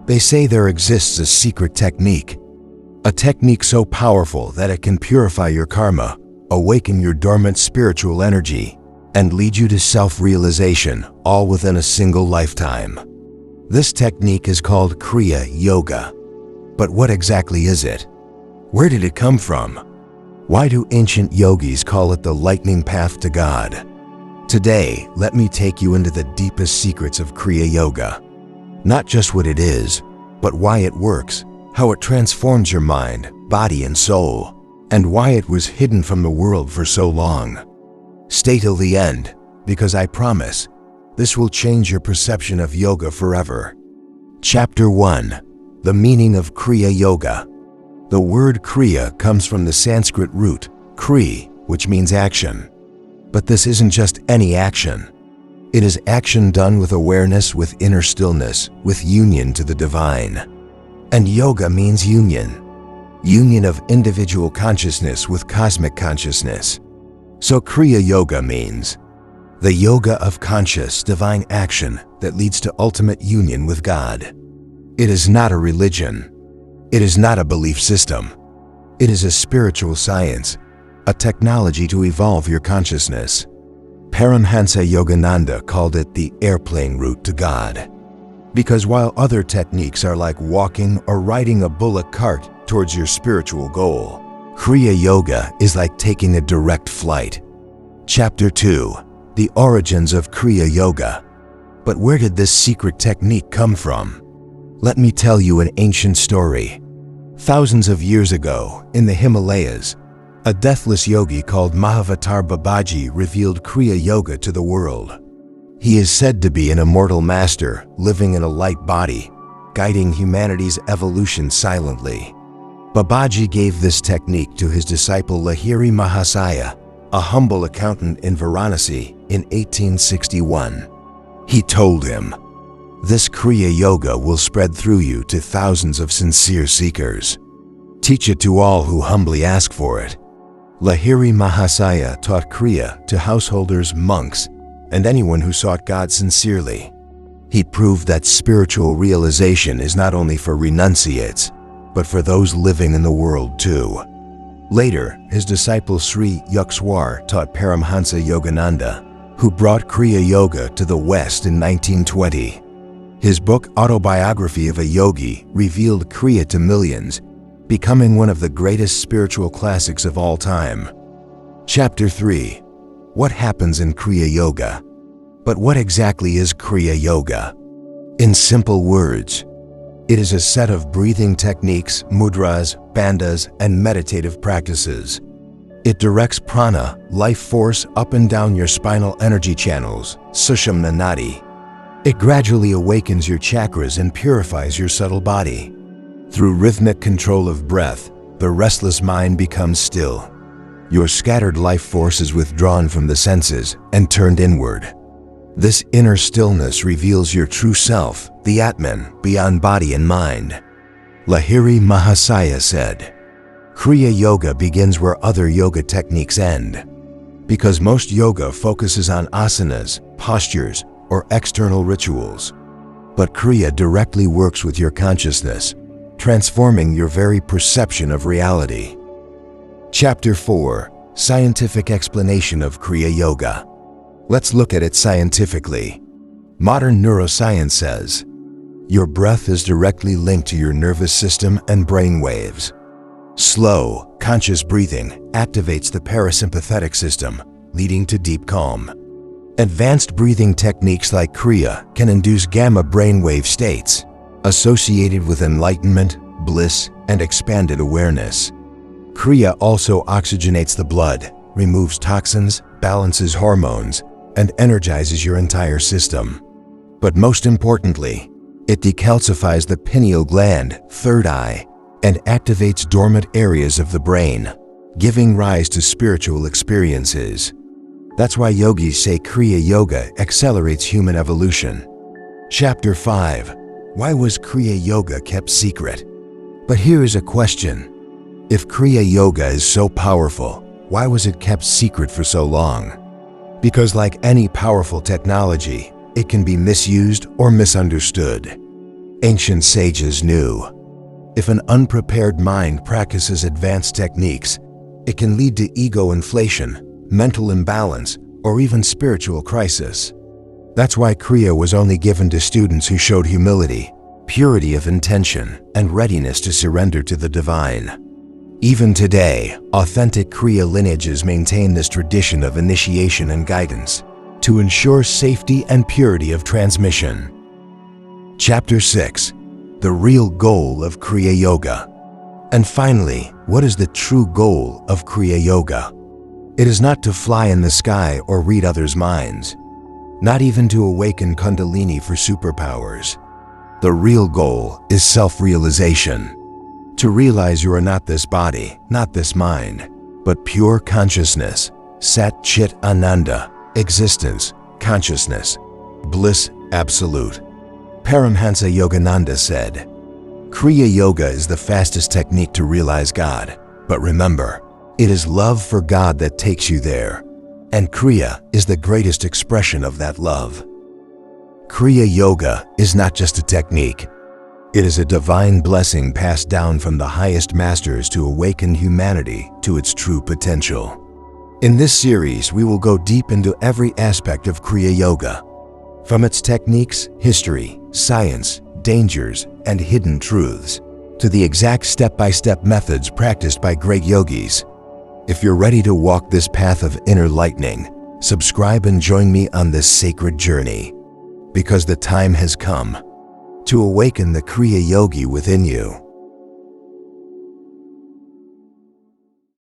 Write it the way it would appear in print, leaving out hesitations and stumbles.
They say there exists a secret technique, a technique so powerful that it can purify your karma, awaken your dormant spiritual energy, and lead you to self-realization, all within a single lifetime. This technique is called Kriya Yoga. But what exactly is it? Where did it come from? Why do ancient yogis call it the lightning path to God? Today, let me take you into the deepest secrets of Kriya Yoga. Not just what it is, but why it works, how it transforms your mind, body, and soul, and why it was hidden from the world for so long. Stay till the end, because I promise, this will change your perception of yoga forever. Chapter 1. The meaning of Kriya Yoga. The word Kriya comes from the Sanskrit root, Kri, which means action. But this isn't just any action. It is action done with awareness, with inner stillness, with union to the divine. And yoga means union. Union of individual consciousness with cosmic consciousness. So Kriya Yoga means the yoga of conscious divine action that leads to ultimate union with God. It is not a religion. It is not a belief system. It is a spiritual science, a technology to evolve your consciousness. Paramhansa Yogananda called it the airplane route to God. Because while other techniques are like walking or riding a bullock cart towards your spiritual goal, Kriya Yoga is like taking a direct flight. Chapter 2. The origins of Kriya Yoga. But where did this secret technique come from? Let me tell you an ancient story. Thousands of years ago, in the Himalayas, a deathless yogi called Mahavatar Babaji revealed Kriya Yoga to the world. He is said to be an immortal master living in a light body, guiding humanity's evolution silently. Babaji gave this technique to his disciple Lahiri Mahasaya, a humble accountant in Varanasi, in 1861. He told him, "This Kriya Yoga will spread through you to thousands of sincere seekers. Teach it to all who humbly ask for it." Lahiri Mahasaya taught Kriya to householders, monks, and anyone who sought God sincerely. He proved that spiritual realization is not only for renunciates, but for those living in the world too. Later, his disciple Sri Yukswar taught Paramhansa Yogananda, who brought Kriya Yoga to the West in 1920. His book Autobiography of a Yogi revealed Kriya to millions, becoming one of the greatest spiritual classics of all time. Chapter 3. What happens in Kriya Yoga? But what exactly is Kriya Yoga? In simple words, it is a set of breathing techniques, mudras, bandhas, and meditative practices. It directs prana, life force, up and down your spinal energy channels, Sushumna Nadi. It gradually awakens your chakras and purifies your subtle body. Through rhythmic control of breath, the restless mind becomes still. Your scattered life force is withdrawn from the senses and turned inward. This inner stillness reveals your true self, the Atman, beyond body and mind. Lahiri Mahasaya said, Kriya Yoga begins where other yoga techniques end. Because most yoga focuses on asanas, postures, or external rituals. But Kriya directly works with your consciousness, transforming your very perception of reality. Chapter 4. Scientific explanation of Kriya Yoga. Let's look at it scientifically. Modern neuroscience says, your breath is directly linked to your nervous system and brain waves. Slow, conscious breathing activates the parasympathetic system, leading to deep calm. Advanced breathing techniques like Kriya can induce gamma brainwave states, associated with enlightenment, bliss, and expanded awareness. Kriya also oxygenates the blood, removes toxins, balances hormones, and energizes your entire system. But most importantly, it decalcifies the pineal gland, third eye, and activates dormant areas of the brain, giving rise to spiritual experiences. That's why yogis say Kriya Yoga accelerates human evolution. Chapter 5. Why was Kriya Yoga kept secret? But here is a question. If Kriya Yoga is so powerful, why was it kept secret for so long? Because like any powerful technology, it can be misused or misunderstood. Ancient sages knew, if an unprepared mind practices advanced techniques, it can lead to ego inflation, mental imbalance, or even spiritual crisis. That's why Kriya was only given to students who showed humility, purity of intention, and readiness to surrender to the divine. Even today, authentic Kriya lineages maintain this tradition of initiation and guidance to ensure safety and purity of transmission. Chapter 6. The real goal of Kriya Yoga. And finally, what is the true goal of Kriya Yoga? It is not to fly in the sky or read others' minds, not even to awaken Kundalini for superpowers. The real goal is self-realization, to realize you are not this body, not this mind, but pure consciousness, Sat Chit Ananda, existence, consciousness, bliss absolute. Paramhansa Yogananda said, Kriya Yoga is the fastest technique to realize God, but remember, it is love for God that takes you there, and Kriya is the greatest expression of that love. Kriya Yoga is not just a technique. It is a divine blessing passed down from the highest masters to awaken humanity to its true potential. In this series, we will go deep into every aspect of Kriya Yoga, from its techniques, history, science, dangers, and hidden truths, to the exact step-by-step methods practiced by great yogis. If you're ready to walk this path of inner lightning, subscribe and join me on this sacred journey, because the time has come to awaken the Kriya Yogi within you.